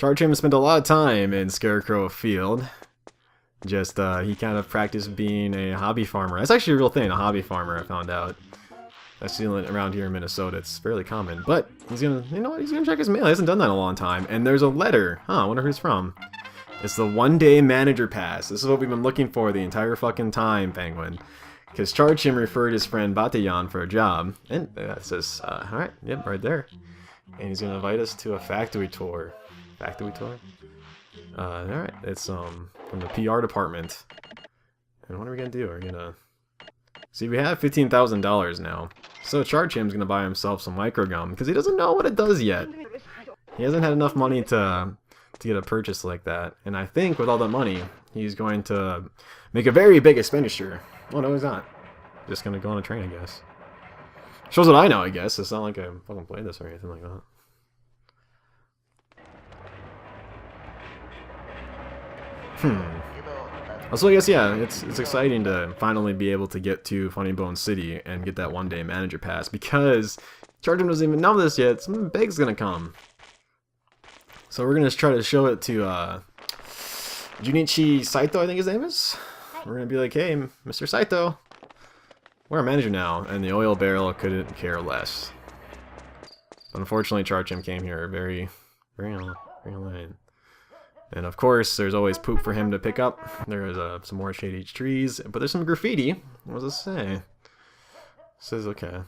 Chartrim spent a lot of time in Scarecrow Field. Just, he kind of practiced being a hobby farmer. That's actually a real thing, a hobby farmer, I found out. I've seen it around here in Minnesota. It's fairly common. But he's gonna, you know what, he's gonna check his mail. He hasn't done that in a long time. And there's a letter. Huh, I wonder who it's from. It's the one-day manager pass. This is what we've been looking for the entire fucking time, Penguin. Because Chartrim referred his friend Batayan for a job. And that says, alright, yep, right there. And he's gonna invite us to a factory tour. Factory tour? Alright, it's, from the PR department. And what are we gonna do? We're gonna... See, we have $15,000 now. So Chartrim's gonna buy himself some microgum, because he doesn't know what it does yet. He hasn't had enough money to get a purchase like that. And I think with all that money, he's going to make a very big expenditure. Oh, no, he's not. Just gonna go on a train, I guess. Shows what I know, I guess. It's not like I fucking played this or anything like that. So I guess, yeah, it's exciting to finally be able to get to Funny Bone City and get that one-day manager pass, because Chartrim doesn't even know this yet. Something big's gonna come. So we're gonna try to show it to Junichi Saito, I think his name is. We're gonna be like, hey, Mr. Saito, we're a manager now, and the oil barrel couldn't care less. But unfortunately, Chartrim came here very late. And of course, there's always poop for him to pick up. There's some more shady trees, but there's some graffiti. What does it say? It says, okay,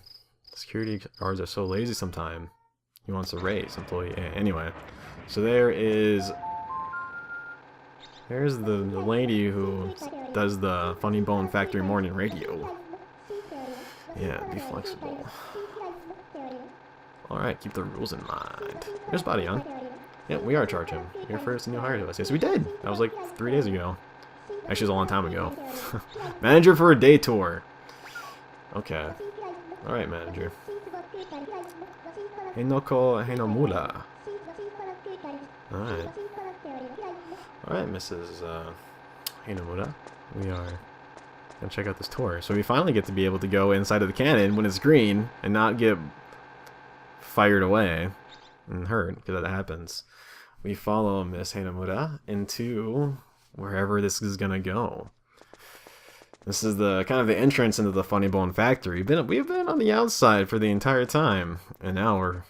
security guards are so lazy sometimes. He wants a raise, employee. Anyway, so there's the lady who does the Funny Bone Factory morning radio. Yeah, be flexible. Alright, keep the rules in mind. Here's Badian. Yeah, we are Chartrim. You're first new hire to us. Yes, we did. That was like 3 days ago. Actually, it was a long time ago. Manager for a day tour. Okay. Alright, manager. Hinoko Hinomura. Alright. Alright, Mrs. Hinomura. We are gonna check out this tour. So we finally get to be able to go inside of the cannon when it's green and not get fired away and hurt, because that happens. We follow Miss Hinomura into wherever this is gonna go. This is the kind of the entrance into the Funny Bone Factory. We've been on the outside for the entire time, and now we're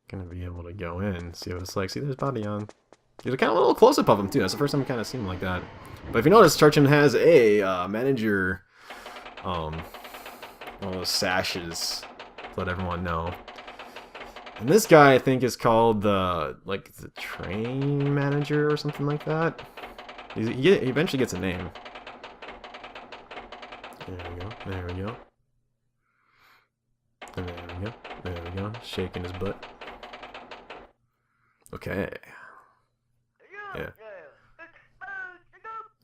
gonna be able to go in, see what it's like. See, there's Badian. There's a kind of a little close-up of him too. That's the first time we kind of seen him like that. But if you notice, Chartrim has a manager, one of those sashes to let everyone know. And this guy, I think, is called the train manager or something like that. He eventually gets a name. There we go. There we go. And there we go. There we go. Shaking his butt. Okay. Yeah.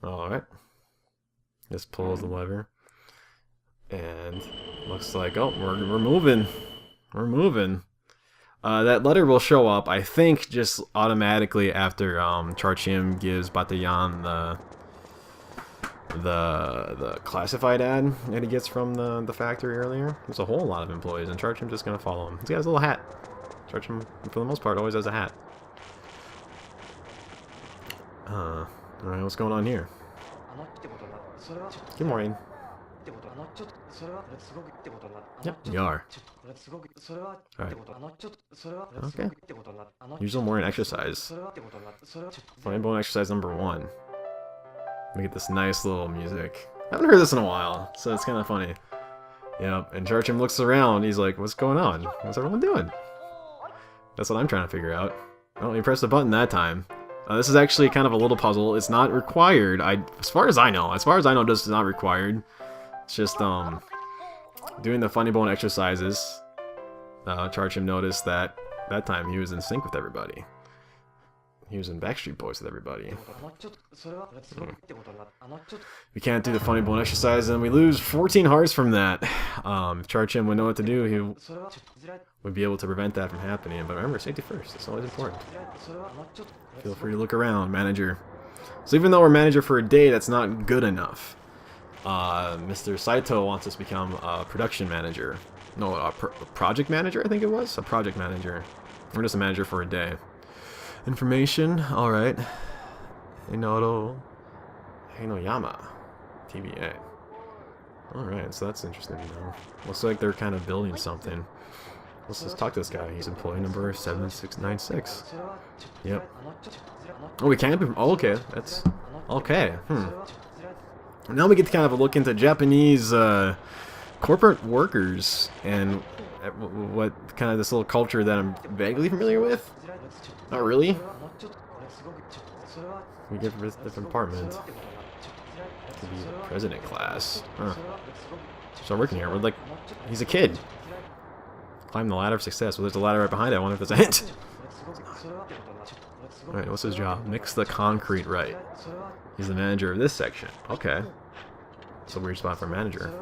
Alright. Just pulls the lever. And looks like, oh, we're moving. We're moving. That letter will show up, I think, just automatically after Chartrim gives Batayan the classified ad that he gets from the factory earlier. There's a whole lot of employees, and Chartrim's just gonna follow him. He's got his little hat. Chartrim, for the most part, always has a hat. Alright, what's going on here? Good morning. Yep, we are. Alright. Okay. Usual morning exercise. Funny Bone exercise number 1. We get this nice little music. I haven't heard this in a while, so it's kind of funny. Yep, and Chartrim looks around, he's like, what's going on? What's everyone doing? That's what I'm trying to figure out. Oh, he pressed the button that time. This is actually kind of a little puzzle. It's not required. As far as I know, this is not required. It's just, doing the Funny Bone exercises. Chartrim noticed that time he was in sync with everybody. He was in Backstreet Boys with everybody. We can't do the Funny Bone exercise, and we lose 14 hearts from that. If Chartrim would know what to do, he would be able to prevent that from happening. But remember, safety first. It's always important. Feel free to look around, manager. So even though we're manager for a day, that's not good enough. Mr. Saito wants us to become a production manager. No, a project manager, I think it was? A project manager. We're just a manager for a day. Information, alright. Hinoyama. TVA. Alright, so that's interesting to know. Looks like they're kind of building something. Let's just talk to this guy. He's employee number 7696. Yep. Oh, we can't be... Oh, okay. That's... Okay. Now we get to kind of a look into Japanese corporate workers and what kind of this little culture that I'm vaguely familiar with. Not really. We get a different apartment. Could be president class. Huh. Start working here. We're like... He's a kid. Climb the ladder of success. Well, there's a ladder right behind it. I wonder if there's a hint. Alright, what's his job? Mix the concrete right. He's the manager of this section. Okay. It's a weird spot for a manager.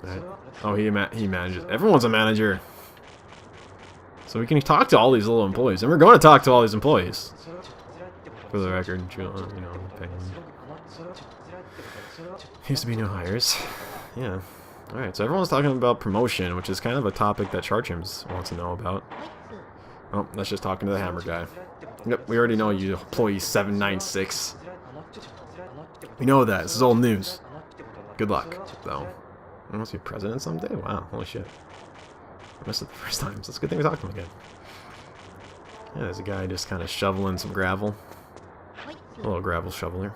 Right. Oh, he manages. Everyone's a manager. So we can talk to all these little employees. And we're going to talk to all these employees. For the record, you know, used to be new hires. Yeah. Alright, so everyone's talking about promotion, which is kind of a topic that Charchims wants to know about. Oh, that's just talking to the hammer guy. Yep, we already know you, employee 796. We know that. This is old news. Good luck, though. I must be president someday? Wow, holy shit. I missed it the first time, so it's a good thing we talked to him again. Yeah, there's a guy just kind of shoveling some gravel. A little gravel shoveler.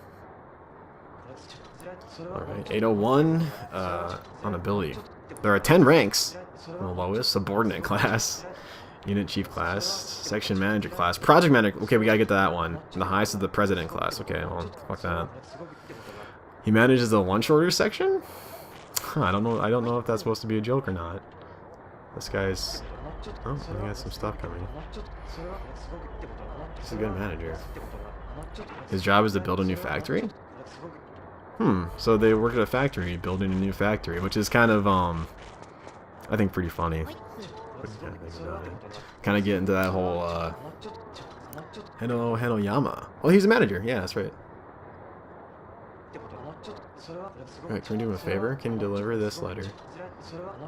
Alright, 801 on ability. There are 10 ranks. The lowest, subordinate class, unit chief class, section manager class, project manager. Okay, we gotta get to that one. And the highest is the president class. Okay, well, fuck that. He manages the lunch order section? Huh, I don't know if that's supposed to be a joke or not. This guy's... Oh, he got some stuff coming. He's a good manager. His job is to build a new factory? So they work at a factory, building a new factory, which is kind of, I think pretty funny. Kind of get into that whole, Hinoyama. Oh, he's a manager. Yeah, that's right. Alright, can we do him a favor? Can you deliver this letter?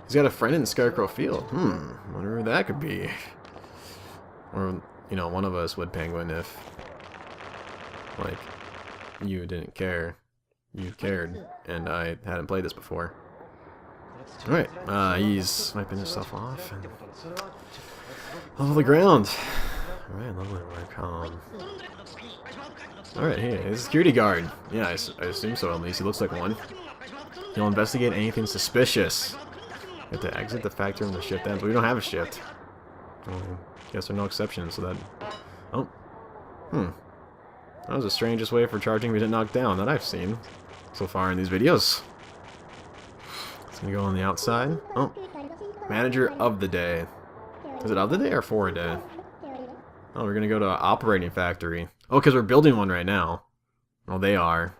He's got a friend in Scarecrow Field. Wonder who that could be. Or, you know, one of us would Penguin if, like, you didn't care. You cared, and I hadn't played this before. Alright, he's wiping himself off and level the ground. Alright, lovely work. Alright, hey, he's a security guard. Yeah, I assume so at least. He looks like one. He'll investigate anything suspicious. We have to exit the factory when the shift ends, but we don't have a shift. Guess there are no exceptions, so that... Oh. That was the strangest way for charging we didn't knock down that I've seen so far in these videos. It's gonna go on the outside. Oh. Manager of the day. Is it of the day or for a day? Oh, we're gonna go to operating factory. Oh, because we're building one right now. Well, they are.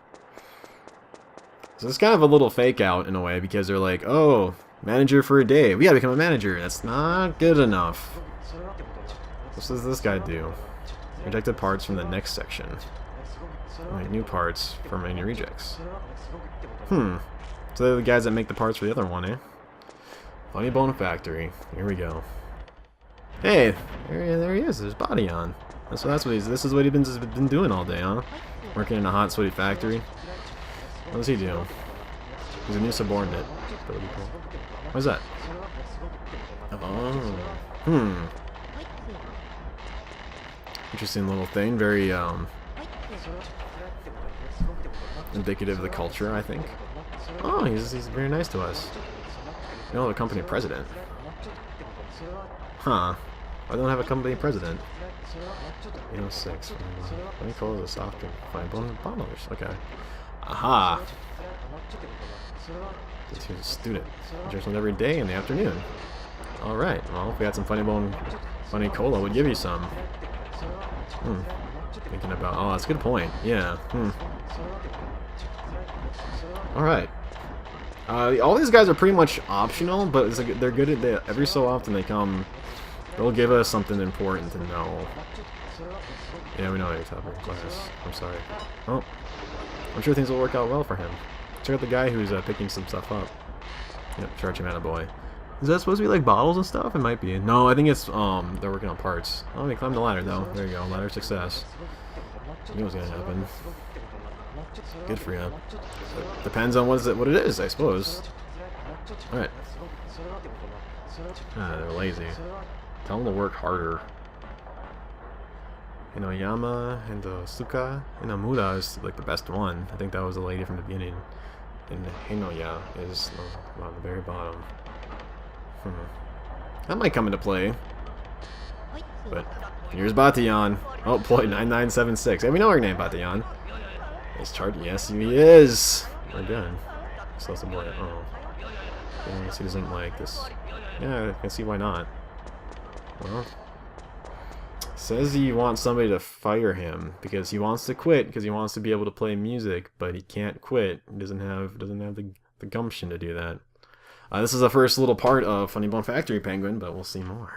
So it's kind of a little fake out in a way because they're like, oh, manager for a day. We gotta become a manager. That's not good enough. What does this guy do? Rejected parts from the next section. Right, new parts from any rejects. So they're the guys that make the parts for the other one, eh? Funny Bone Factory. Here we go. Hey, there he is. There's body on. This is what he's been doing all day, huh? Working in a hot, sweaty factory. What does he do? He's a new subordinate. What is that? Oh. Interesting little thing. Very, indicative of the culture, I think. Oh, he's very nice to us. You know, the company president. Huh. I don't have a company president. 806. Let me call it a soft and fine bonders. Okay. Aha! He's a student. Drinks one every day in the afternoon. Alright, well, if we had some funny cola, we'd give you some. Thinking about... Oh, that's a good point. Yeah. Alright. All these guys are pretty much optional, but it's like they're good at every so often they come... They'll give us something important to know. Yeah, we know he's top of class. I'm sorry. Oh. I'm sure things will work out well for him. Check out the guy who's picking some stuff up. Yep, charge him out a boy. Is that supposed to be like bottles and stuff? It might be. No, I think it's they're working on parts. Oh, they climbed the ladder though. There you go, ladder success. I knew it was gonna happen. Good for you. Depends on what it is, I suppose. All right. Ah, they're lazy. Tell them to work harder. Inoyama and Suka and Amura is like the best one. I think that was the lady from the beginning. And Hinoya is on the very bottom. That might come into play. But here's Batayan. Oh boy, 9976. Hey, we know our name, Batayan. Is chart? Yes, he is. We're good. So some boy. Oh, I guess he doesn't like this. Yeah, I can see why not. Well, says he wants somebody to fire him because he wants to quit because he wants to be able to play music, but he can't quit. He doesn't have the gumption to do that. This is the first little part of Funny Bone Factory Penguin, but we'll see more.